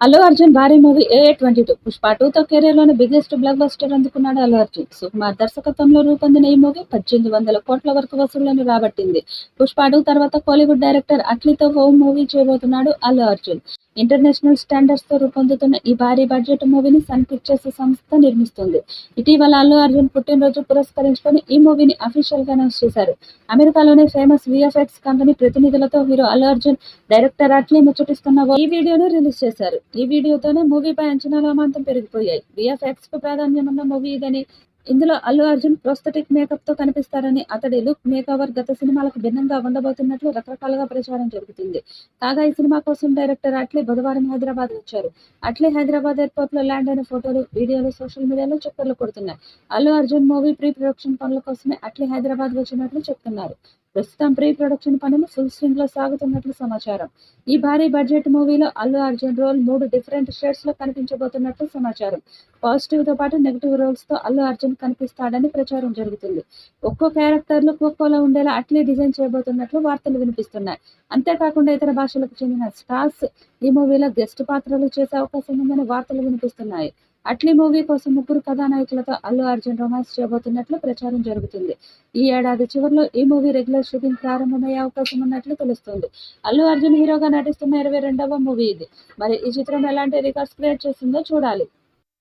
అల్లు అర్జున్ భారీ movie AA22 Pushpa 2తో కెరీర్లోని biggest block buster అందుకున్నాడు అల్లు అర్జున్. సుకుమార్ దర్శకత్వంలో రూపొందిన ఈ మూవీ 1800 కోట్ల వరకు వసూళ్లను రాబట్టింది. పుష్ప 2 తర్వాత కోలీవుడ్ డైరెక్టర్ అట్లీతో ఓ మూవీ చేయబోతున్నాడు అల్లు అర్జున్. ఇంటర్నేషనల్ స్టాండర్డ్స్ తో రూపొందుతున్న ఈ భారీ బడ్జెట్ మూవీని సన్ పిక్చర్స్ సంస్థ నిర్మిస్తుంది. ఇటీవల అల్లు అర్జున్ పుట్టినరోజు పురస్కరించుకొని ఈ మూవీని అఫీషియల్ గా అనౌన్స్ చేశారు. అమెరికాలోని ఫేమస్ VFX కంపెనీ ప్రతినిధులతో హీరో అల్లు అర్జున్, డైరెక్టర్ అట్లీ ముచ్చటిస్తున్న ఈ వీడియోను రిలీజ్ చేశారు. ఈ వీడియోతోనే మూవీపై అంచనాలు అమాంతం పెరిగిపోయాయి. VFX కు ప్రాధాన్యమున్న మూవీ ఇదని, ఇందులో అల్లు అర్జున్ ప్రోస్థెటిక్ మేకప్ తో కనిపిస్తారని, అతడి లుక్, మేకవర్ గత సినిమాలకు భిన్నంగా ఉండబోతున్నట్లు రకరకాలుగా ప్రచారం జరుగుతుంది. కాగా ఈ సినిమా కోసం డైరెక్టర్ అట్లీ బుధవారం హైదరాబాద్ వచ్చారు. అట్లీ హైదరాబాద్ ఎయిర్పోర్ట్ లో ల్యాండ్ అయిన ఫోటోలు, వీడియోలు సోషల్ మీడియాలో చక్కర్లు కొడుతున్నాయి. Allu Arjun movie pre production పనుల కోసమే అట్లీ హైదరాబాద్ వచ్చినట్లు చెప్తున్నారు. ప్రస్తుతం ప్రీ ప్రొడక్షన్ పనులు ఫుల్ స్వింగ్ లో సాగుతున్నట్లు సమాచారం. ఈ భారీ బడ్జెట్ మూవీలో Allu Arjun role 3 different shades లో కనిపించబోతున్నట్లు సమాచారం. పాజిటివ్ తో పాటు నెగిటివ్ రోల్స్ తో అల్లు అర్జున్ కనిపిస్తాడని ప్రచారం జరుగుతుంది. ఒక్కో క్యారెక్టర్ లు ఒక్కోలా ఉండేలా అట్లీ డిజైన్ చేయబోతున్నట్లు వార్తలు వినిపిస్తున్నాయి. అంతేకాకుండా ఇతర భాషలకు చెందిన స్టార్స్ ఈ మూవీలో గెస్ట్ పాత్రలు చేసే అవకాశం ఉందని వార్తలు వినిపిస్తున్నాయి. అట్లీ మూవీ కోసం 3 కథానాయకులతో అల్లు అర్జున్ రొమాన్స్ చేయబోతున్నట్లు ప్రచారం జరుగుతుంది. ఈ ఏడాది చివరిలో ఈ మూవీ రెగ్యులర్ షూటింగ్ ప్రారంభమయ్యే అవకాశం ఉన్నట్లు తెలుస్తోంది. అల్లు అర్జున్ హీరోగా నటిస్తున్న 22వ మూవీ ఇది. మరి ఈ చిత్రం ఎలాంటి రికార్డ్స్ క్రియేట్ చేస్తుందో చూడాలి.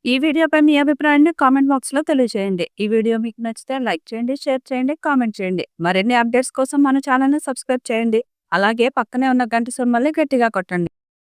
ఈ వీడియోపై మీ అభిప్రాయాన్ని కామెంట్ బాక్స్ లో తెలియజేయండి. ఈ వీడియో మీకు నచ్చితే లైక్ చేయండి, షేర్ చేయండి, కామెంట్ చేయండి. మరిన్ని అప్డేట్స్ కోసం మన ఛానల్ ని సబ్స్క్రైబ్ చేయండి. అలాగే పక్కనే ఉన్న గంట సింబల్ని గట్టిగా కొట్టండి.